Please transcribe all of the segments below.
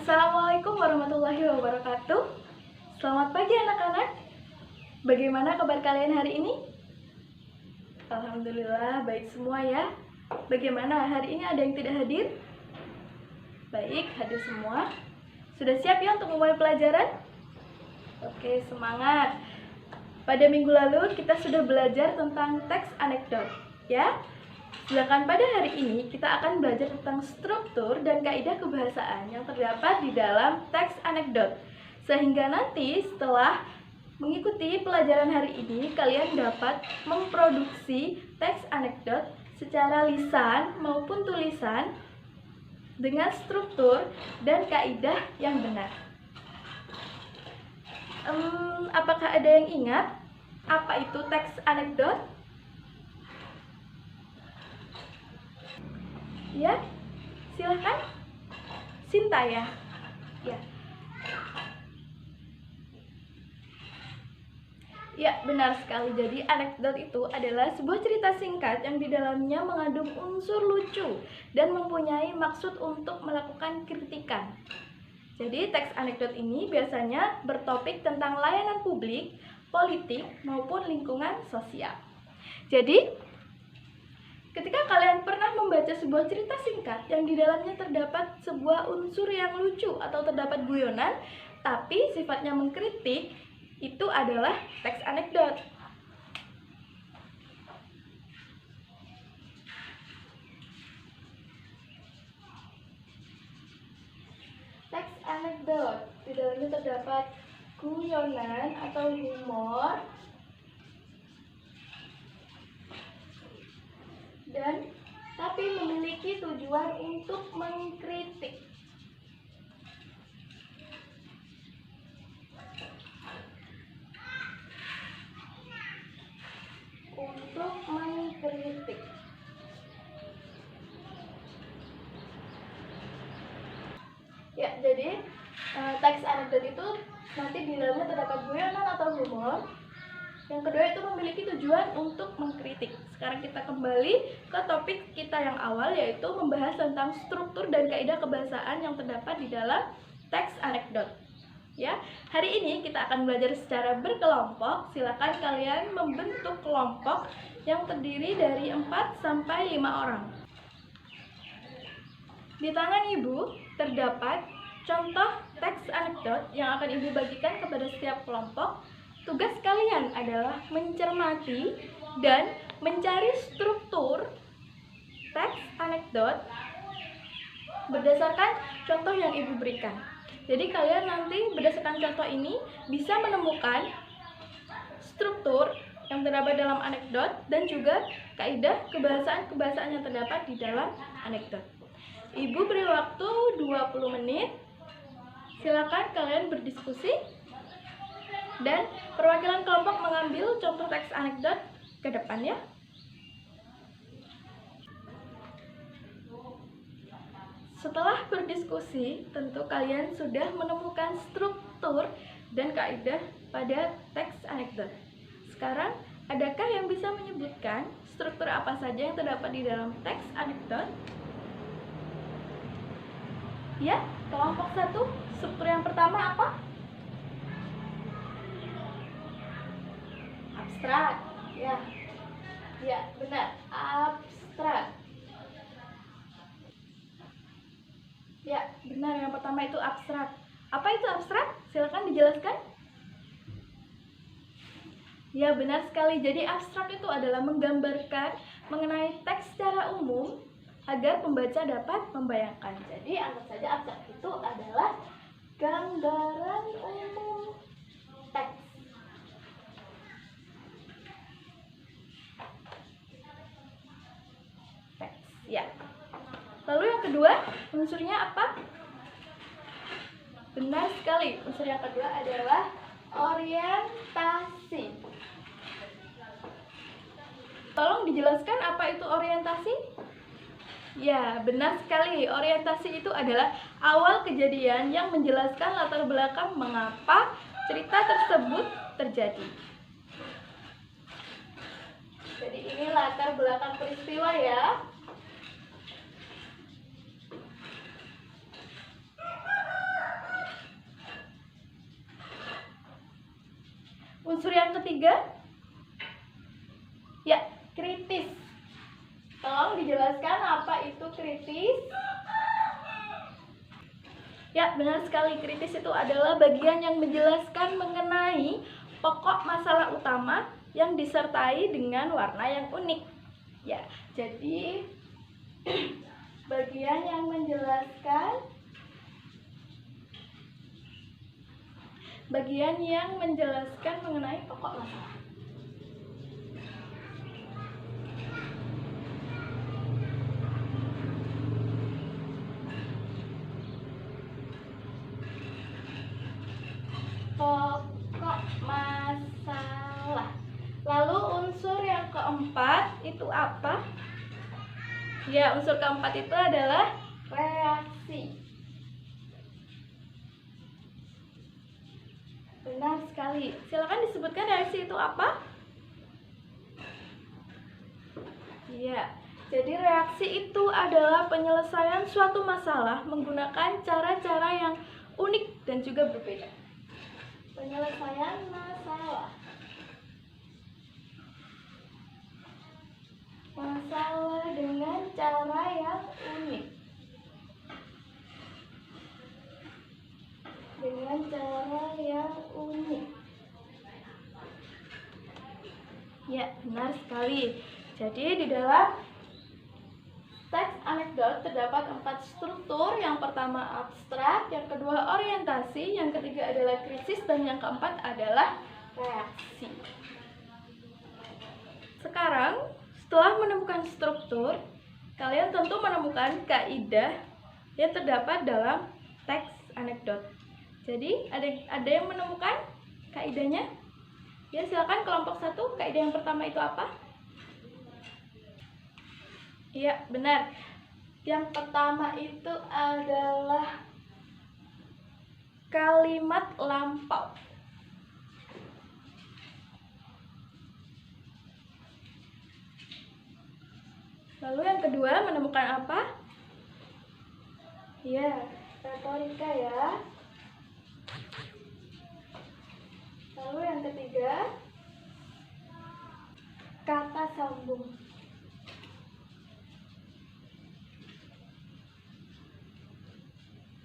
Assalamualaikum warahmatullahi wabarakatuh. Selamat pagi anak-anak. Bagaimana kabar kalian hari ini? Alhamdulillah baik semua ya. Bagaimana hari ini, ada yang tidak hadir? Baik, hadir semua. Sudah siap ya untuk memulai pelajaran? Oke, semangat. Pada minggu lalu kita sudah belajar tentang teks anekdot ya. Sedangkan pada hari ini kita akan belajar tentang struktur dan kaidah kebahasaan yang terdapat di dalam teks anekdot. Sehingga nanti setelah mengikuti pelajaran hari ini, kalian dapat memproduksi teks anekdot secara lisan maupun tulisan dengan struktur dan kaidah yang benar. Apakah ada yang ingat apa itu teks anekdot? Ya, silahkan. Sinta ya. Ya, benar sekali. Jadi anekdot itu adalah sebuah cerita singkat yang di dalamnya mengandung unsur lucu dan mempunyai maksud untuk melakukan kritikan. Jadi teks anekdot ini biasanya bertopik tentang layanan publik, politik, maupun lingkungan sosial. Jadi ketika kalian pernah membaca sebuah cerita singkat yang di dalamnya terdapat sebuah unsur yang lucu atau terdapat guyonan, tapi sifatnya mengkritik, itu adalah teks anekdot. Teks anekdot di dalamnya terdapat guyonan atau humor dan tapi memiliki tujuan untuk mengkritik. Ya, jadi teks anekdot itu nanti di dalamnya terdapat guyonan atau humor. Yang kedua itu memiliki tujuan untuk mengkritik. Sekarang kita kembali ke topik kita yang awal, yaitu membahas tentang struktur dan kaidah kebahasaan yang terdapat di dalam teks anekdot. Ya, hari ini kita akan belajar secara berkelompok. Silakan kalian membentuk kelompok yang terdiri dari 4 sampai 5 orang. Di tangan Ibu terdapat contoh teks anekdot yang akan Ibu bagikan kepada setiap kelompok. Tugas kalian adalah mencermati dan mencari struktur teks anekdot berdasarkan contoh yang Ibu berikan. Jadi kalian nanti berdasarkan contoh ini bisa menemukan struktur yang terdapat dalam anekdot dan juga kaidah kebahasaan yang terdapat di dalam anekdot. Ibu beri waktu 20 menit. Silakan kalian berdiskusi dan perwakilan kelompok mengambil contoh teks anekdot ke depan ya. Setelah berdiskusi, tentu kalian sudah menemukan struktur dan kaidah pada teks anekdot. Sekarang, adakah yang bisa menyebutkan struktur apa saja yang terdapat di dalam teks anekdot? Ya, kelompok 1, struktur yang pertama apa? Abstrak. Ya, benar. Abstrak. Ya, benar. Yang pertama itu abstrak. Apa itu abstrak? Silakan dijelaskan. Ya, benar sekali. Jadi abstrak itu adalah menggambarkan mengenai teks secara umum agar pembaca dapat membayangkan. Jadi anggap saja abstrak itu adalah gambaran umum teks. Ya. Lalu yang kedua, unsurnya apa? Benar sekali. Unsur yang kedua adalah orientasi. Tolong dijelaskan apa itu orientasi? Ya, benar sekali. Orientasi itu adalah awal kejadian yang menjelaskan latar belakang mengapa cerita tersebut terjadi. Jadi ini latar belakang peristiwa ya. Unsur yang ketiga, ya, kritis. Tolong dijelaskan apa itu kritis. Ya, benar sekali. Kritis itu adalah bagian yang menjelaskan mengenai pokok masalah utama yang disertai dengan warna yang unik. Ya, jadi bagian yang menjelaskan mengenai pokok masalah. Pokok masalah. Lalu unsur yang keempat itu apa? Ya, unsur keempat itu adalah reaksi. Benar sekali. Silakan disebutkan reaksi itu apa? Iya. Jadi reaksi itu adalah penyelesaian suatu masalah menggunakan cara-cara yang unik dan juga berbeda. Penyelesaian masalah. Masalah dengan cara yang unik. Dengan cara yang unik. Ya, benar sekali. Jadi di dalam teks anekdot terdapat 4 struktur. Yang pertama abstrak, yang kedua orientasi, yang ketiga adalah krisis, dan yang keempat adalah reaksi. Sekarang, setelah menemukan struktur, kalian tentu menemukan kaidah yang terdapat dalam teks anekdot. Jadi, ada yang menemukan kaidahnya? Ya, silakan kelompok 1. Kaidah yang pertama itu apa? Iya, benar. Yang pertama itu adalah kalimat lampau. Lalu yang kedua menemukan apa? Ya, retorika ya. Lalu yang ketiga, kata sambung.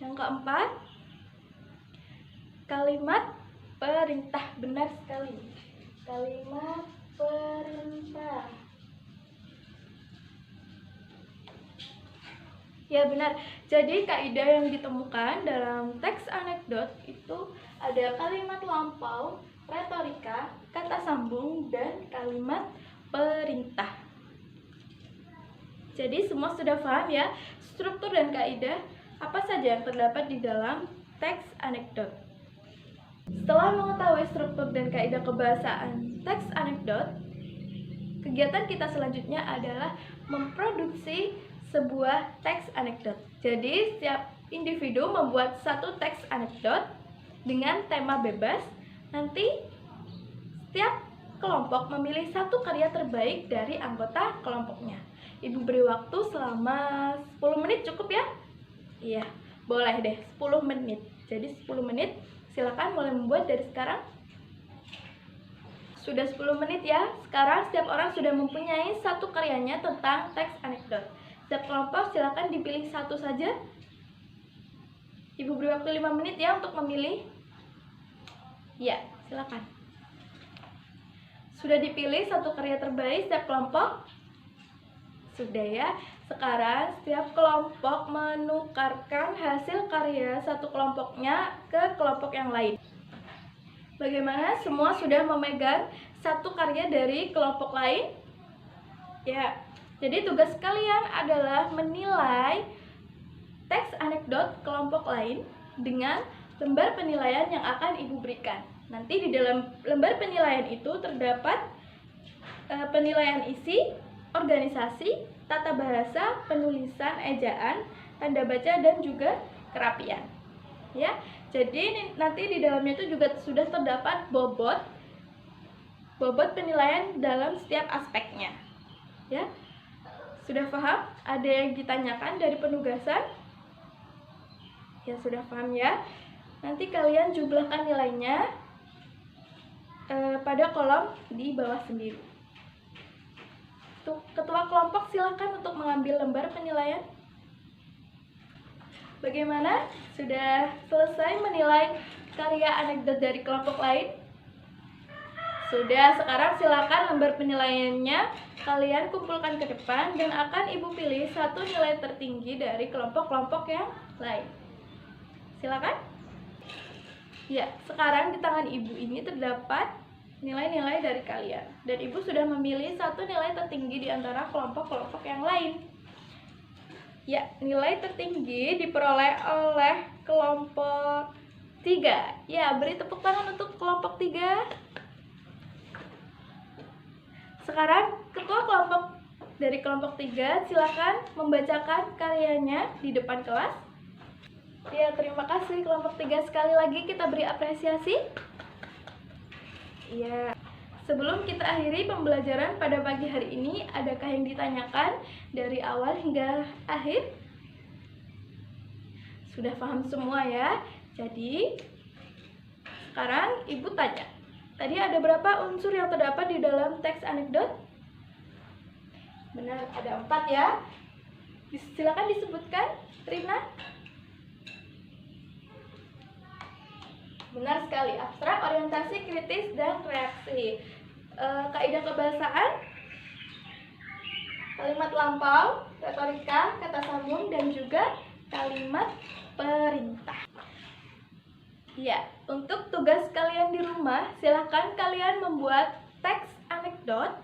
Yang keempat, kalimat perintah. Benar sekali. Kalimat perintah. Ya, benar. Jadi kaidah yang ditemukan dalam teks anekdot itu ada kalimat lampau, retorika, kata sambung, dan kalimat perintah. Jadi semua sudah paham ya struktur dan kaidah apa saja yang terdapat di dalam teks anekdot. Setelah mengetahui struktur dan kaidah kebahasaan teks anekdot, kegiatan kita selanjutnya adalah memproduksi sebuah teks anekdot. Jadi setiap individu membuat satu teks anekdot dengan tema bebas. Nanti setiap kelompok memilih satu karya terbaik dari anggota kelompoknya. Ibu beri waktu selama 10 menit cukup ya? Iya, boleh deh 10 menit. Jadi 10 menit, silakan mulai membuat dari sekarang. Sudah 10 menit ya. Sekarang setiap orang sudah mempunyai satu karyanya tentang teks anekdot. Setiap kelompok silakan dipilih satu saja. Ibu beri waktu 5 menit ya untuk memilih. Ya, silakan. Sudah dipilih satu karya terbaik setiap kelompok? Sudah ya. Sekarang setiap kelompok menukarkan hasil karya satu kelompoknya ke kelompok yang lain. Bagaimana? Semua sudah memegang satu karya dari kelompok lain? Ya. Jadi tugas kalian adalah menilai teks anekdot kelompok lain dengan lembar penilaian yang akan Ibu berikan. Nanti di dalam lembar penilaian itu terdapat penilaian isi, organisasi, tata bahasa, penulisan, ejaan, tanda baca, dan juga kerapian. Ya, jadi nanti di dalamnya itu juga sudah terdapat bobot penilaian dalam setiap aspeknya. Ya, sudah paham? Ada yang ditanyakan dari penugasan? Ya, sudah paham ya. Nanti kalian jumlahkan nilainya. pada kolom di bawah sendiri. Ketua kelompok silakan untuk mengambil lembar penilaian. Bagaimana? Sudah selesai menilai karya anekdot dari kelompok lain? Sudah, sekarang silakan lembar penilaiannya kalian kumpulkan ke depan dan akan Ibu pilih satu nilai tertinggi dari kelompok-kelompok yang lain. Silakan. Ya, sekarang di tangan Ibu ini terdapat nilai-nilai dari kalian dan Ibu sudah memilih satu nilai tertinggi di antara kelompok-kelompok yang lain. Ya, nilai tertinggi diperoleh oleh kelompok 3. Ya, beri tepuk tangan untuk kelompok 3. Sekarang ketua kelompok dari kelompok 3 silakan membacakan karyanya di depan kelas. Ya, terima kasih kelompok 3, sekali lagi kita beri apresiasi. Ya, sebelum kita akhiri pembelajaran pada pagi hari ini, adakah yang ditanyakan dari awal hingga akhir? Sudah paham semua ya? Jadi, sekarang Ibu tanya. Tadi ada berapa unsur yang terdapat di dalam teks anekdot? Benar, ada 4 ya. Silakan disebutkan, Rina. Benar sekali, abstrak, orientasi, kritis, dan reaksi. Kaidah kebahasaan, kalimat lampau, retorika, kata sambung, dan juga kalimat perintah. Ya, untuk tugas kalian di rumah, silahkan kalian membuat teks anekdot.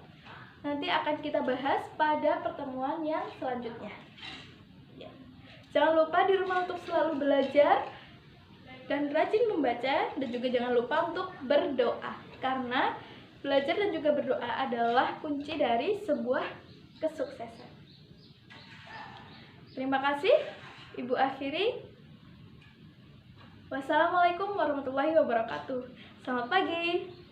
Nanti akan kita bahas pada pertemuan yang selanjutnya. Ya. Jangan lupa di rumah untuk selalu belajar dan rajin membaca, dan juga jangan lupa untuk berdoa. Karena belajar dan juga berdoa adalah kunci dari sebuah kesuksesan. Terima kasih, Ibu akhiri. Wassalamualaikum warahmatullahi wabarakatuh. Selamat pagi.